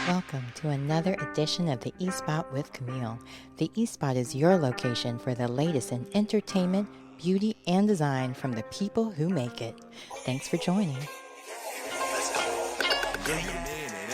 Welcome to another edition of the eSpot with Camille. The eSpot is your location for the latest in entertainment, beauty, and design from the people who make it. Thanks for joining.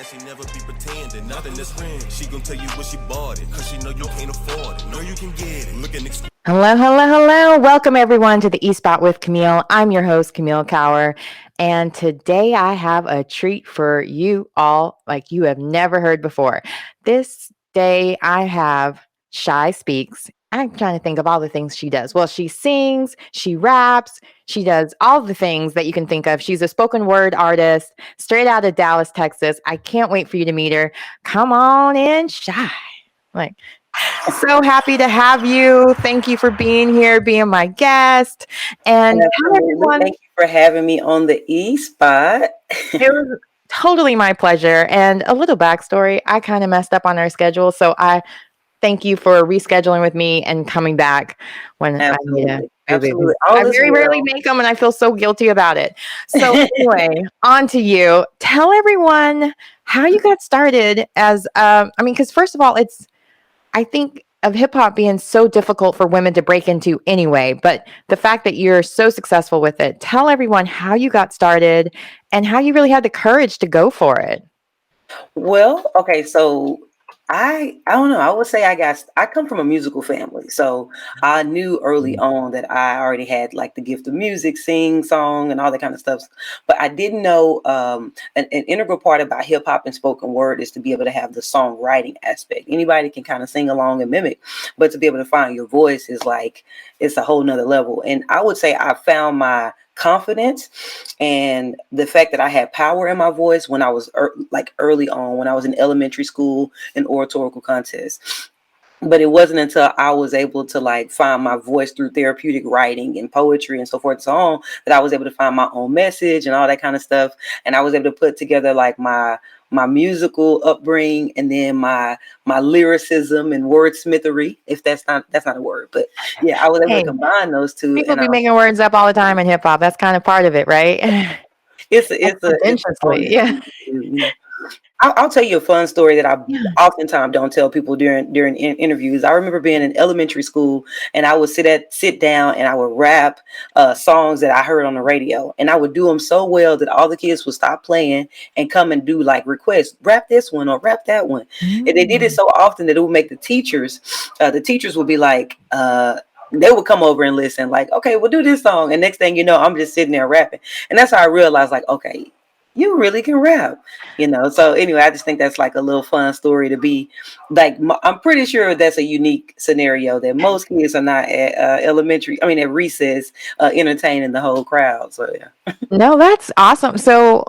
She never be pretending, nothing that's real. She gon' tell you what she bought it, cause she know you can't afford it. Know you can get it. Look at Hello. Welcome everyone to the eSpot with Camille. I'm your host, Camille Cower. And today I have a treat for you all like you have never heard before. This day I have ShySpeaks. I'm trying to think of all the things she does. Well, she sings, she raps, she does all the things that you can think of. She's a spoken word artist straight out of Dallas, Texas. I can't wait for you to meet her. Come on in, Shy. Like, so happy to have you. Thank you for being here, being my guest. And tell everyone, thank you for having me on the eSpot. it was totally my pleasure. And a little backstory, I kind of messed up on our schedule. So I thank you for rescheduling with me and coming back when I need a Absolutely. I very rarely make them and I feel so guilty about it. So anyway, on to you. Tell everyone how you got started as, because first of all, I think of hip hop being so difficult for women to break into anyway, but the fact that you're so successful with it, tell everyone how you got started and how you really had the courage to go for it. Well, okay, so I don't know. I would say I come from a musical family. So I knew early on that I already had like the gift of music, sing, song, and all that kind of stuff. But I didn't know an integral part about hip hop and spoken word is to be able to have the songwriting aspect. Anybody can kind of sing along and mimic, but to be able to find your voice is like it's a whole nother level. And I would say I found my confidence and the fact that I had power in my voice when I was early on, when I was in elementary school in oratorical contests. But it wasn't until I was able to like find my voice through therapeutic writing and poetry and so forth and so on that I was able to find my own message and all that kind of stuff. And I was able to put together like my musical upbringing and then my lyricism and wordsmithery, if that's not a word, but yeah, I was able to combine those two. People be making words up all the time in hip hop. That's kind of part of it, right? It's yeah. I'll tell you a fun story that I oftentimes don't tell people during interviews. I remember being in elementary school and I would sit down and I would rap songs that I heard on the radio, and I would do them so well that all the kids would stop playing and come and do like requests, rap this one or rap that one. And they did it so often that it would make the teachers would be like, they would come over and listen like, okay, we'll do this song. And next thing you know, I'm just sitting there rapping. And that's how I realized like, okay, you really can rap, So anyway, I just think that's like a little fun story to be like, I'm pretty sure that's a unique scenario that most kids are not at at recess, entertaining the whole crowd. So yeah. No, that's awesome. So,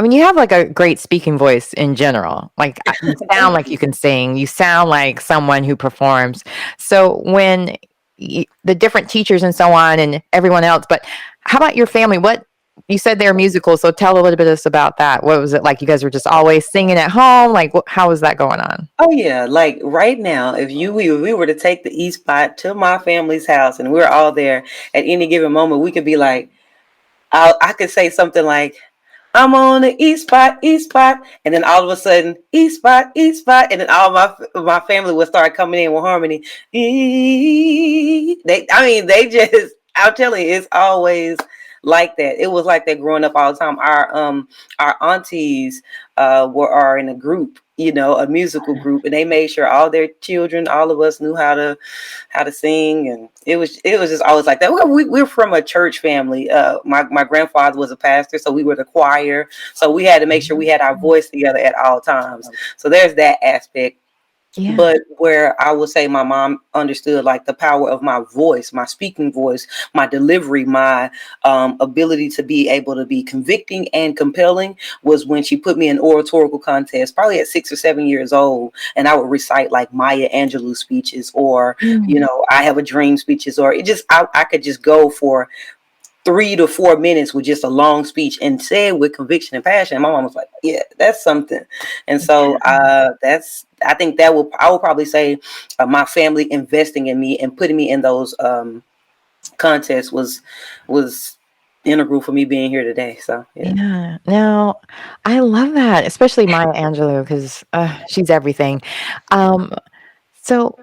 you have like a great speaking voice in general. Like you sound like you can sing. You sound like someone who performs. So when the different teachers and so on and everyone else, but how about your family? What you said they're musical, so tell a little bit of us about that. What was it like? You guys were just always singing at home? Like, how was that going on? Oh yeah, like right now, if we were to take the eSpot to my family's house and we're all there at any given moment, we could be like, I could say something like, I'm on the eSpot, and then all of a sudden, eSpot, and then all my family would start coming in with harmony. They just, I'm telling you, it's always like that. It was like that growing up all the time. Our aunties are in a group, a musical group, and they made sure all their children, all of us knew how to sing, and it was just always like that. We're from a church family. My grandfather was a pastor, so we were the choir, so we had to make sure we had our voice together at all times. So there's that aspect. Yeah. But where I would say my mom understood like the power of my voice, my speaking voice, my delivery, my ability to be able to be convicting and compelling was when she put me in oratorical contest, probably at 6 or 7 years old. And I would recite like Maya Angelou speeches or, I Have a Dream speeches, or I could just go for 3 to 4 minutes with just a long speech and say it with conviction and passion. And my mom was like, yeah, that's something. And so I think I will probably say my family investing in me and putting me in those contests was integral for me being here today. So yeah. Yeah. Now, I love that, especially Maya Angelou, because she's everything. Um, so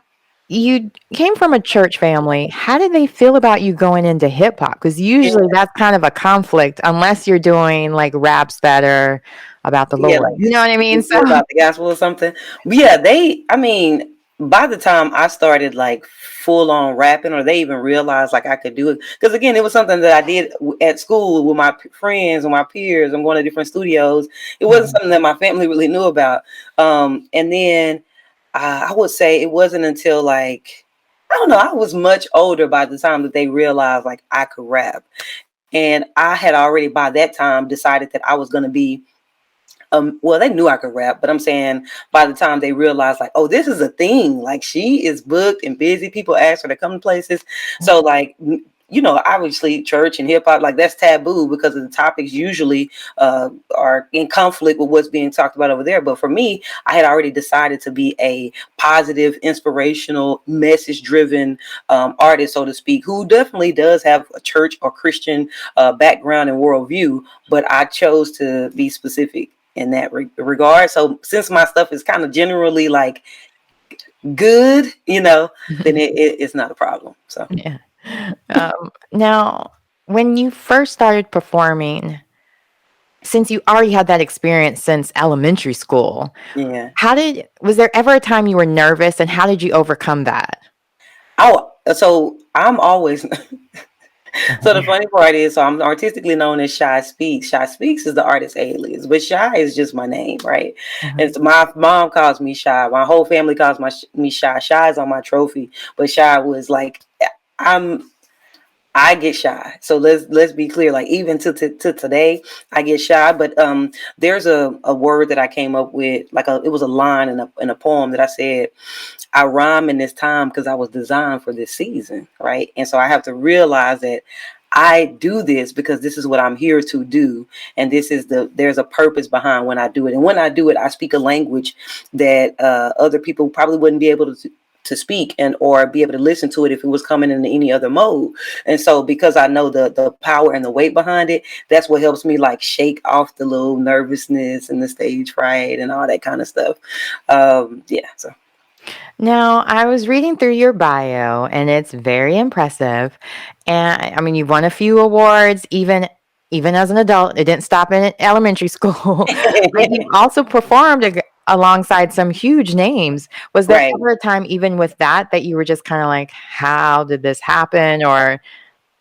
you came from a church family. How did they feel about you going into hip hop? Because Yeah, usually that's kind of a conflict, unless you're doing like raps that are about the yeah, Lord. like You know what I mean? So, sincere about the gospel or something. But yeah, I mean, by the time I started like full on rapping, or they even realized like I could do it, because again, it was something that I did at school with my friends and my peers. I'm going to different studios. It wasn't Mhm. something that my family really knew about. And then I would say it wasn't until like, I don't know, I was much older by the time that they realized like I could rap. And I had already by that time decided that I was going to be well, they knew I could rap, but I'm saying by the time they realized like, oh, this is a thing, like she is booked and busy, people ask her to come to places. So like, you know, obviously church and hip hop, like that's taboo because of the topics usually are in conflict with what's being talked about over there. But for me, I had already decided to be a positive, inspirational, message driven artist, so to speak, who definitely does have a church or Christian background and worldview, but I chose to be specific in that regard. So since my stuff is kind of generally like good, you know, then it's not a problem. So Yeah. Now, when you first started performing, since you already had that experience since elementary school, yeah. was there ever a time you were nervous and how did you overcome that? Oh, so I'm always so the funny part is, so I'm artistically known as ShySpeaks. ShySpeaks is the artist alias, but Shy is just my name, right? Mhm. And so my mom calls me Shy. My whole family calls me Shy. Shy is on my trophy, but Shy was like, I'm I get shy. So let's be clear. Like even to today, I get shy. But there's a word that I came up with. Like it was a line in a poem that I said. I rhyme in this time because I was designed for this season, right? And so I have to realize that I do this because this is what I'm here to do, and there's a purpose behind when I do it. And when I do it, I speak a language that other people probably wouldn't be able to speak and or be able to listen to it if it was coming in any other mode. And so because I know the power and the weight behind it, that's what helps me like shake off the little nervousness and the stage fright and all that kind of stuff. Yeah. So Now, I was reading through your bio and it's very impressive. And I mean, you've won a few awards even as an adult. It didn't stop in elementary school. But you've also performed alongside some huge names. Was there right. ever a time even with that you were just kind of like, how did this happen? Or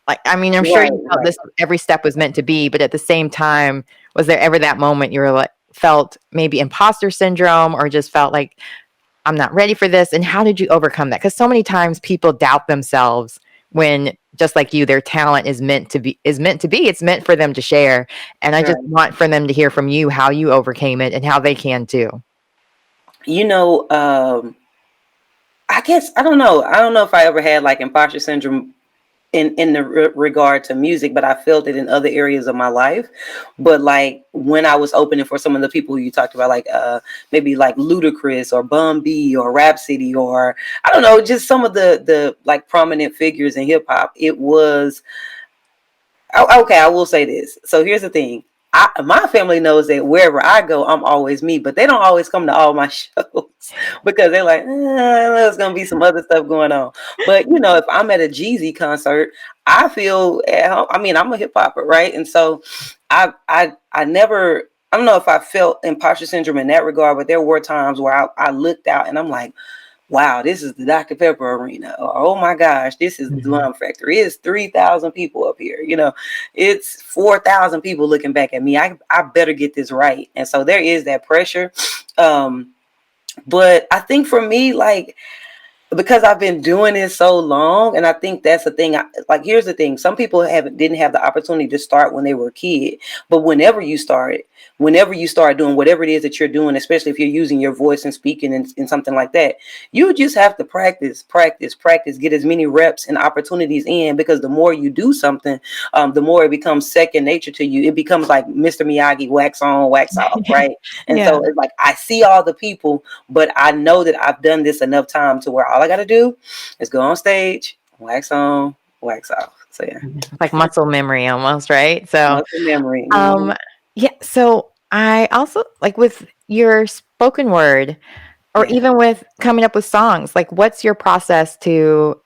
like, I mean, I'm sure Right, you felt right. this every step was meant to be, but at the same time, was there ever that moment you were like felt maybe imposter syndrome or just felt like I'm not ready for this? And how did you overcome that? Because so many times people doubt themselves when just like you, their talent is meant to be it's meant for them to share. And I just Right. want for them to hear from you how you overcame it and how they can too. You know, I guess I don't know. I don't know if I ever had like imposter syndrome in the regard to music, but I felt it in other areas of my life. But like when I was opening for some of the people you talked about, like maybe like Ludacris or Bun B or Rhapsody, or I don't know, just some of the like prominent figures in hip hop, it was okay, I will say this. So here's the thing. My family knows that wherever I go, I'm always me, but they don't always come to all my shows because they're like, there's gonna be some other stuff going on. But you know, if I'm at a Jeezy concert, I feel at home. I mean, I'm a hip hopper, right? And so I never. I don't know if I felt imposter syndrome in that regard, but there were times where I looked out and I'm like, wow, this is the Dr. Pepper Arena. Or, oh my gosh, this is the Mhm. Drum Factory. It's 3,000 people up here. You know, it's 4,000 people looking back at me. I better get this right. And so there is that pressure. But I think for me, like, because I've been doing it so long, and I think that's the thing. Like, here's the thing: some people didn't have the opportunity to start when they were a kid, but whenever you start doing whatever it is that you're doing, especially if you're using your voice and speaking and something like that, you just have to practice, get as many reps and opportunities in. Because the more you do something, the more it becomes second nature to you. It becomes like Mr. Miyagi, wax on, wax off, right? And Yeah. so it's like I see all the people, but I know that I've done this enough time to where all I got to do is go on stage, wax on, wax off. So yeah, Like muscle memory almost, right? So, muscle memory. um, yeah. So I also like with your spoken word, or Yeah. even with coming up with songs. Like, what's your process to?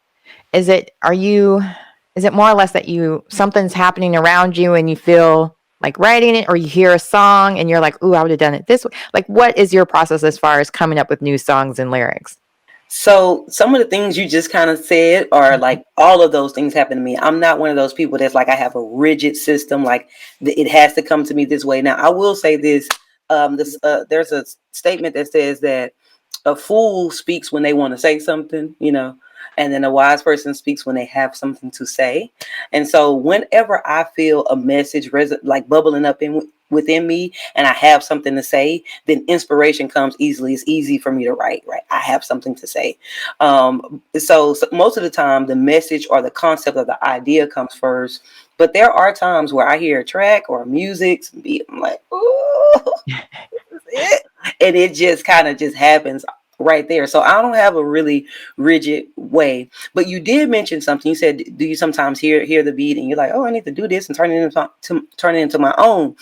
Is it are you? Is it more or less that you something's happening around you and you feel like writing it, or you hear a song and you're like, "Ooh, I would have done it this way." Like, what is your process as far as coming up with new songs and lyrics? So some of the things you just kind of said are like all of those things happen to me. I'm not one of those people that's like I have a rigid system, like it has to come to me this way. Now I will say this: there's a statement that says that a fool speaks when they want to say something, and then a wise person speaks when they have something to say. And so whenever I feel a message like bubbling up within me and I have something to say, then inspiration comes easily. It's easy for me to write, right? I have something to say. So most of the time the message or the concept of the idea comes first. But there are times where I hear a track or music beat, I'm like, ooh, this is it. And it just kind of just happens right there. So I don't have a really rigid way. But you did mention something. You said, do you sometimes hear the beat and you're like, oh, I need to do this and turn it into my own?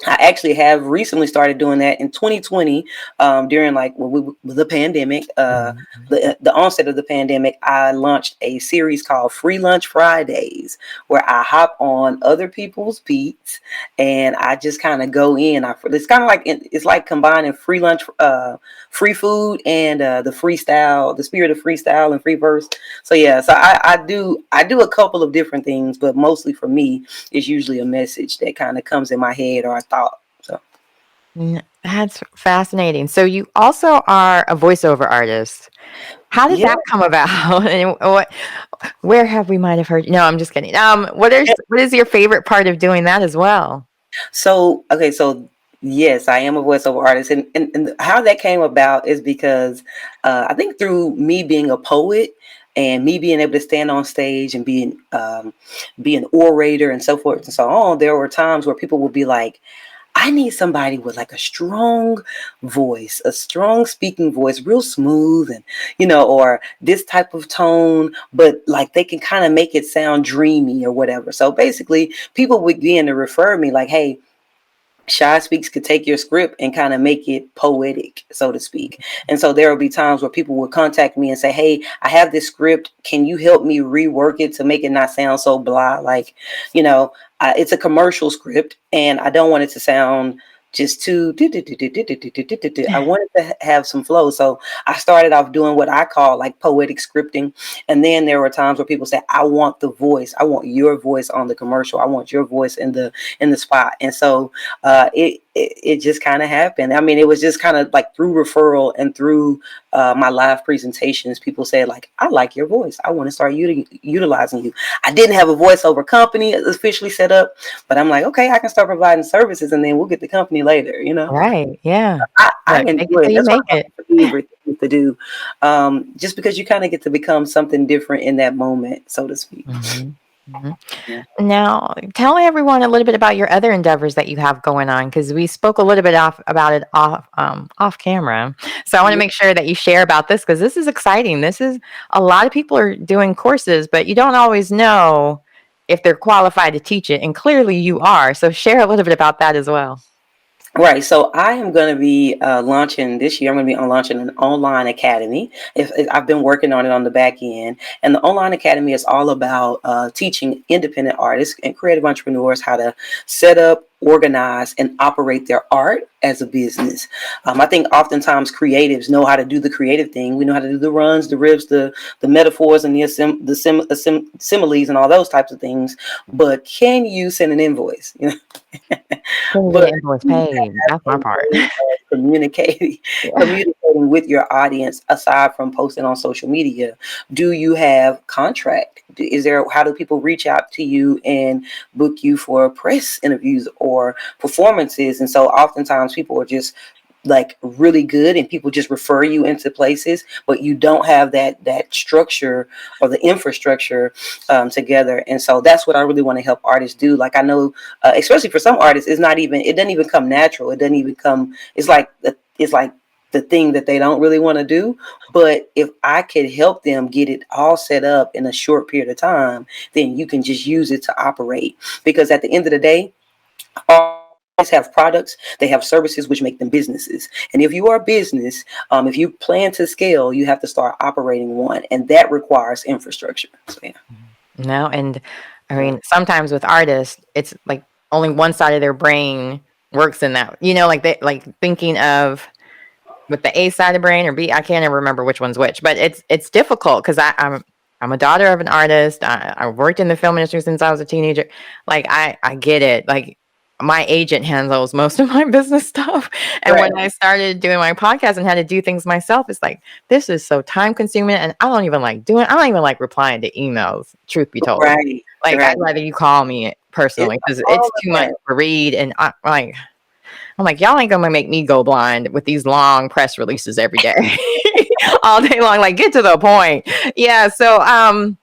I actually have recently started doing that in 2020, during like the pandemic, the onset of the pandemic. I launched a series called Free Lunch Fridays, where I hop on other people's beats and I just kind of go in. It's kind of like it's like combining free lunch, free food, and the freestyle, the spirit of freestyle and free verse. So yeah, so I do a couple of different things, but mostly for me, it's usually a message that kind of comes in my head or a thought. So That's fascinating. So you also are a voiceover artist. How did yeah. that come about? And where have we might have heard? No, I'm just kidding. What is your favorite part of doing that as well? So okay, so yes, I am a voiceover artist, and how that came about is because I think through me being a poet and me being able to stand on stage and be an orator and so forth and so on, there were times where people would be like, I need somebody with like a strong voice, a strong speaking voice, real smooth, and or this type of tone, but like they can kind of make it sound dreamy or whatever. So basically, people would begin to refer me like, hey, ShySpeaks could take your script and kind of make it poetic, so to speak. And so there will be times where people will contact me and say, hey, I have this script. Can you help me rework it to make it not sound so blah? Like, it's a commercial script and I don't want it to sound just too. I wanted to have some flow. So I started off doing what I call like poetic scripting. And then there were times where people say, I want the voice. I want your voice on the commercial. I want your voice in the spot. And so it just kind of happened. I mean, it was just kind of like through referral and through my live presentations, people said like, I like your voice. I want to start utilizing you. I didn't have a voiceover company officially set up, but I'm like, okay, I can start providing services and then we'll get the company later, Right. Yeah. I Look, make it enjoy it. till you That's one make of my it. favorite things to do. Just because you kind of get to become something different in that moment, so to speak. Mhm. Mhm. Yeah. Now, tell everyone a little bit about your other endeavors that you have going on, because we spoke a little bit about it off camera. So I want to make sure that you share about this because this is exciting. This is a lot of people are doing courses, but you don't always know if they're qualified to teach it, and clearly you are. So share a little bit about that as well. Right. So I am going to be launching this year. I'm going to be launching an online academy. If I've been working on it on the back end, and the online academy is all about teaching independent artists and creative entrepreneurs how to set up, organize, and operate their art as a business. I think oftentimes creatives know how to do the creative thing. We know how to do the runs, the ribs, the metaphors, and the similes, and all those types of things. But can you send an invoice? Can you get But an invoice paid? That's my a part. way of communicating Yeah. communicating with your audience aside from posting on social media. Do you have contract? Is there, how do people reach out to you and book you for press interviews or performances? And so oftentimes people are just like really good and people just refer you into places, but you don't have that structure or the infrastructure together. And so that's what I really want to help artists do. Like I know, especially for some artists, it doesn't even come natural. It doesn't even come. It's like the the thing that they don't really want to do. But if I could help them get it all set up in a short period of time, then you can just use it to operate. Because at the end of the day, artists have products, they have services which make them businesses. And if you are a business, if you plan to scale, you have to start operating one, and that requires infrastructure. So yeah. No, and I mean, sometimes with artists, it's like only one side of their brain works in that. Like they like thinking of with the A side of the brain or B. I can't ever remember which one's which, but it's difficult because I'm a daughter of an artist. I worked in the film industry since I was a teenager. Like I get it. Like my agent handles most of my business stuff. And Right. when I started doing my podcast and had to do things myself, it's like, this is so time consuming. And I don't even like replying to emails, truth be told. Right. Like, Right. I'd rather you call me personally because all it's of too much that. to read. And I'm like, y'all ain't gonna make me go blind with these long press releases every day, all day long. Like, get to the point. Yeah. So,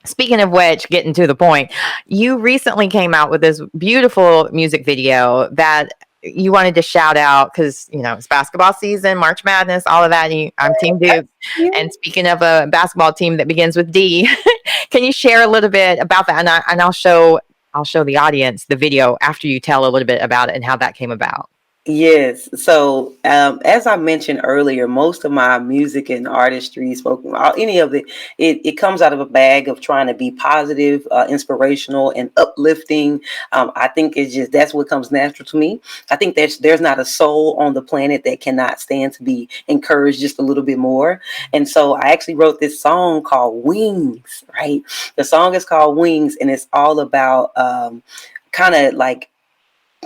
speaking of which, getting to the point, you recently came out with this beautiful music video that you wanted to shout out because it's basketball season, March Madness, all of that. And I'm Team Duke. And speaking of a basketball team that begins with D, can you share a little bit about that? And I'll show the audience the video after you tell a little bit about it and how that came about. Yes. So, as I mentioned earlier, most of my music and artistry, spoken, any of it comes out of a bag of trying to be positive, inspirational, and uplifting. I think that's what comes natural to me. I think there's not a soul on the planet that cannot stand to be encouraged just a little bit more. And so, I actually wrote this song called Wings. Right. The song is called Wings, and it's all about kind of like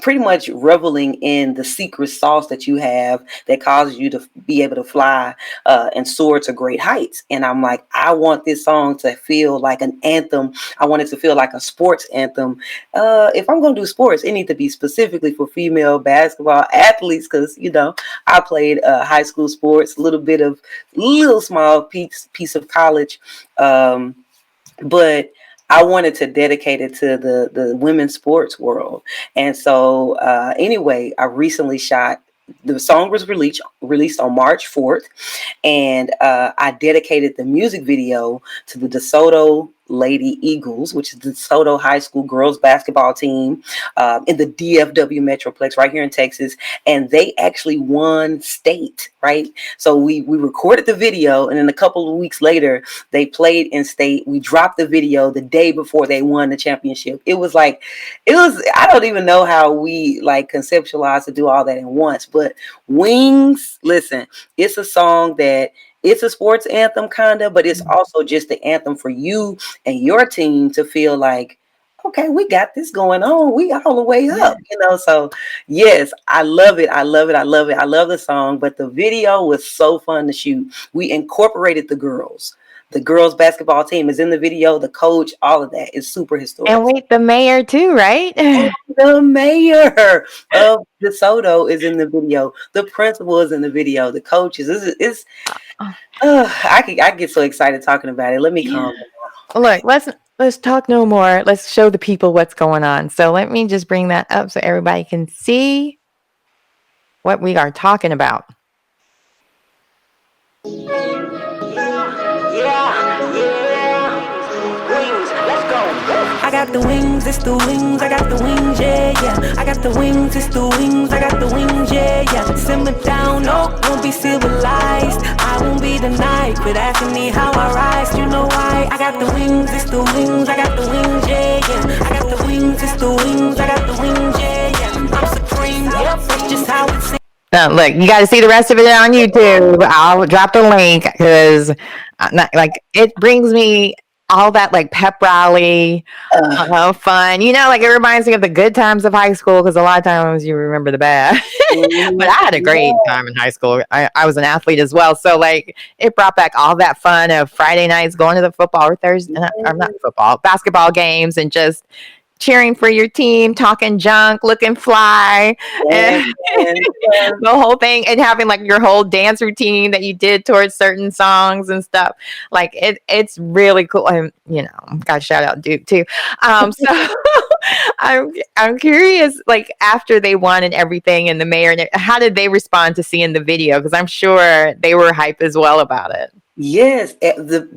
pretty much reveling in the secret sauce that you have that causes you to be able to fly and soar to great heights. And I'm like, I want this song to feel like an anthem. I want it to feel like a sports anthem. If I'm going to do sports, it needs to be specifically for female basketball athletes because, I played high school sports, little small piece of college. But I wanted to dedicate it to the women's sports world. And so anyway, I recently shot. The song was released on March 4th, and I dedicated the music video to the DeSoto Lady Eagles, which is the DeSoto High School girls basketball team in the DFW Metroplex right here in Texas. And they actually won state, right? So we recorded the video, and then a couple of weeks later, they played in state. We dropped the video the day before they won the championship. I don't even know how we like conceptualized to do all that at once, but Wings, listen, it's a song that it's a sports anthem kind of, but it's also just the anthem for you and your team to feel like, okay, we got this going on. We all the way up, So yes, I love it. I love it. I love it. I love the song, but the video was so fun to shoot. We incorporated the girls. The girls basketball team is in the video. The coach, all of that is super historic. And wait, the mayor too, right? And the mayor of DeSoto is in the video. The principal is in the video. The coaches. I get so excited talking about it. Let me calm down. Look, let's talk no more. Let's show the people what's going on. So let me just bring that up so everybody can see what we are talking about. I got the wings, it's the wings, I got the wings, yeah, yeah. I got the wings, it's the wings, I got the wings, yeah, yeah. Simmer down, no, won't be civilized. I won't be denied, quit asking me how I rise, you know why. I got the wings, it's the wings, I got the wings, yeah, yeah. I got the wings, it's the wings, I got the wings, yeah, yeah. I'm supreme, yep, that's just how it seems. Look, you got to see the rest of it on YouTube. I'll drop the link because it brings me all that like pep rally, fun. Like it reminds me of the good times of high school because a lot of times you remember the bad. But I had a great time in high school. I was an athlete as well. So like it brought back all that fun of Friday nights going to the football or basketball games and just cheering for your team, talking junk, looking fly, and the whole thing, and having like your whole dance routine that you did towards certain songs and stuff. Like it's really cool. And gotta shout out Duke too. So I'm curious, like after they won and everything, and the mayor, and how did they respond to seeing the video? Because I'm sure they were hype as well about it. Yes,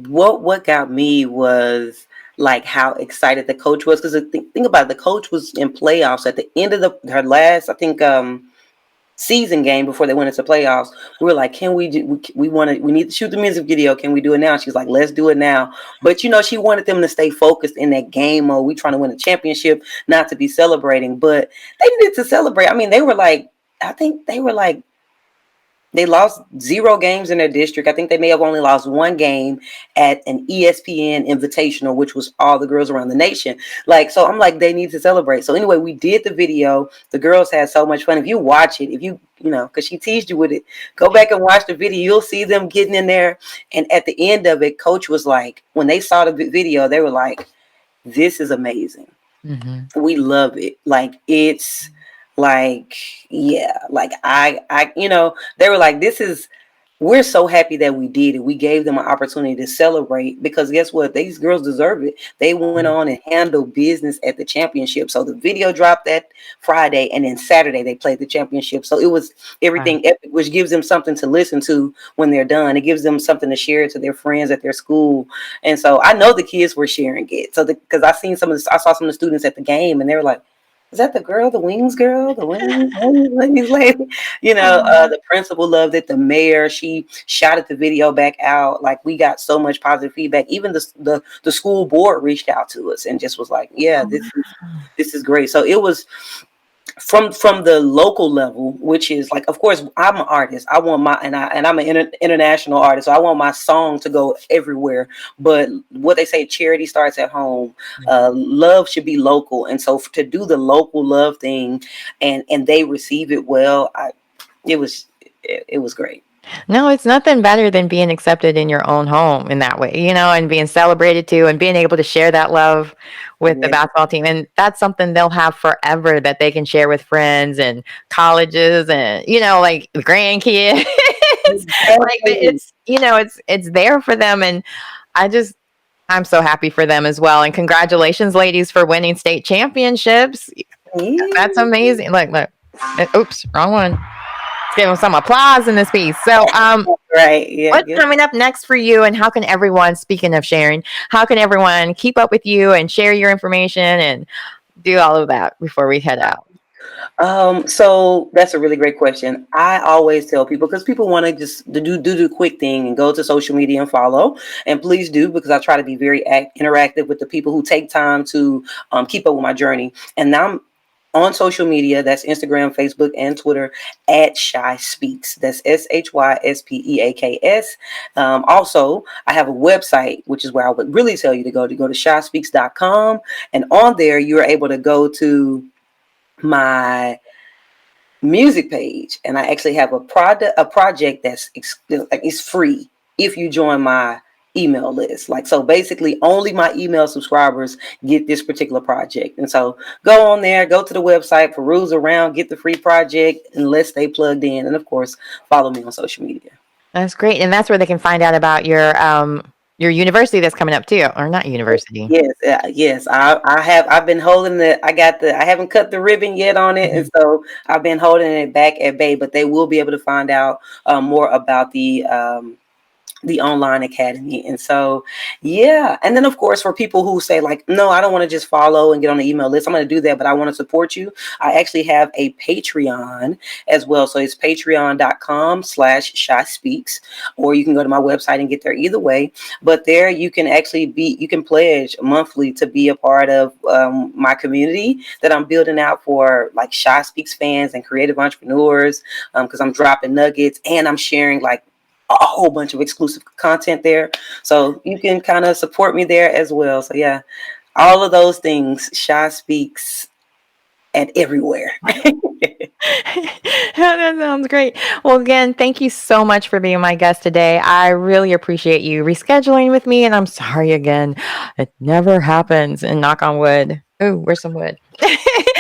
what got me was like how excited the coach was, because think about it, the coach was in playoffs at the end of her last, I think, season game before they went into playoffs. We were like, can we do, we need to shoot the music video. Can we do it now? She's like, let's do it now. But she wanted them to stay focused in that game mode. We trying to win a championship, not to be celebrating, but they needed to celebrate. I mean, they were like, I think they were like, they lost 0 games in their district. I think they may have only lost 1 game at an ESPN Invitational, which was all the girls around the nation. Like, so I'm like, they need to celebrate. So anyway, we did the video. The girls had so much fun. If you watch it, because she teased you with it, go back and watch the video. You'll see them getting in there. And at the end of it, coach was like, when they saw the video, they were like, this is amazing. Mm-hmm. We love it. Like, it's like, yeah, like I they were like, we're so happy that we did it. We gave them an opportunity to celebrate, because guess what? These girls deserve it. They went on and handled business at the championship. So the video dropped that Friday, and then Saturday they played the championship. So it was everything epic, which gives them something to listen to when they're done. It gives them something to share to their friends at their school. And so I know the kids were sharing it. So because I saw some of the students at the game, and they were like, is that the girl, the wings girl, the wings lady? The principal loved it. The mayor, she shouted the video back out. Like, we got so much positive feedback. Even the school board reached out to us and just was like, yeah, this is great. So it was from the local level, which is like, of course, I'm an artist. I want I'm an international artist, so I want my song to go everywhere. But what they say, charity starts at home. Love should be local, and so to do the local love thing, and they receive it well, it was great. No, it's nothing better than being accepted in your own home in that way, and being celebrated too, and being able to share that love with the basketball team. And that's something they'll have forever, that they can share with friends and colleges and, like grandkids. Like it's there for them. And I'm so happy for them as well. And congratulations, ladies, for winning state championships. That's amazing. Look. Oops, wrong one. Let's give them some applause in this piece. So, right. Yeah, what's coming up next for you, and how can everyone, speaking of sharing, how can everyone keep up with you and share your information and do all of that before we head out? So that's a really great question. I always tell people, because people want to just do the quick thing and go to social media and follow, and please do, because I try to be very interactive with the people who take time to keep up with my journey. And now I'm on social media. That's Instagram, Facebook, and Twitter at ShySpeaks. That's ShySpeaks. Also, I have a website, which is where I would really tell you to go to ShySpeaks.com. And on there, you're able to go to my music page. And I actually have a project that's it's free if you join my email list. Like, so basically only my email subscribers get this particular project. And so go on there, go to the website, peruse around, get the free project, and let's stay plugged in. And of course, follow me on social media. That's great. And that's where they can find out about your university that's coming up too, or not university. Yes. I've been holding I haven't cut the ribbon yet on it. And so I've been holding it back at bay, but they will be able to find out more about the online academy. And so, yeah. And then of course, for people who say like, no, I don't want to just follow and get on the email list, I'm going to do that, but I want to support you. I actually have a Patreon as well. So it's patreon.com/ShySpeaks, or you can go to my website and get there either way. But there you can actually you can pledge monthly to be a part of my community that I'm building out for like ShySpeaks fans and creative entrepreneurs. Because I'm dropping nuggets and I'm sharing like a whole bunch of exclusive content there. So you can kind of support me there as well. So yeah, all of those things, ShySpeaks and everywhere. That sounds great. Well, again, thank you so much for being my guest today. I really appreciate you rescheduling with me, and I'm sorry again. It never happens, and knock on wood. Oh, where's some wood?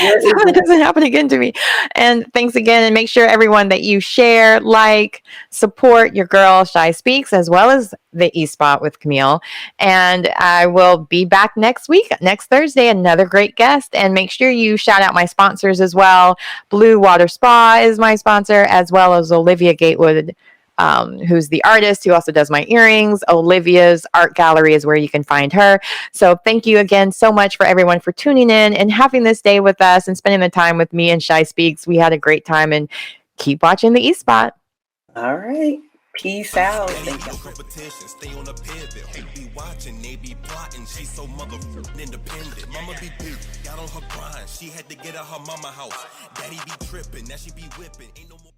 so it doesn't happen again to me. And thanks again. And make sure everyone that you share, like, support your girl ShySpeaks as well as the E-Spot with Camille. And I will be back next week, next Thursday, another great guest. And make sure you shout out my sponsors as well. Blue Water Spa is my sponsor, as well as Olivia Gatewood, who's the artist who also does my earrings. Olivia's art gallery is where you can find her. So thank you again so much for everyone for tuning in and having this day with us and spending the time with me and ShySpeaks. We had a great time, and keep watching the E-Spot. All right. Peace out. Ain't no competition, stay on a pivot. Who be watching, they be plotting. She's so motherfucking independent. Mama be big, got on her grind. She had to get out her mama house. Daddy be tripping, now she be whipping. Ain't no more.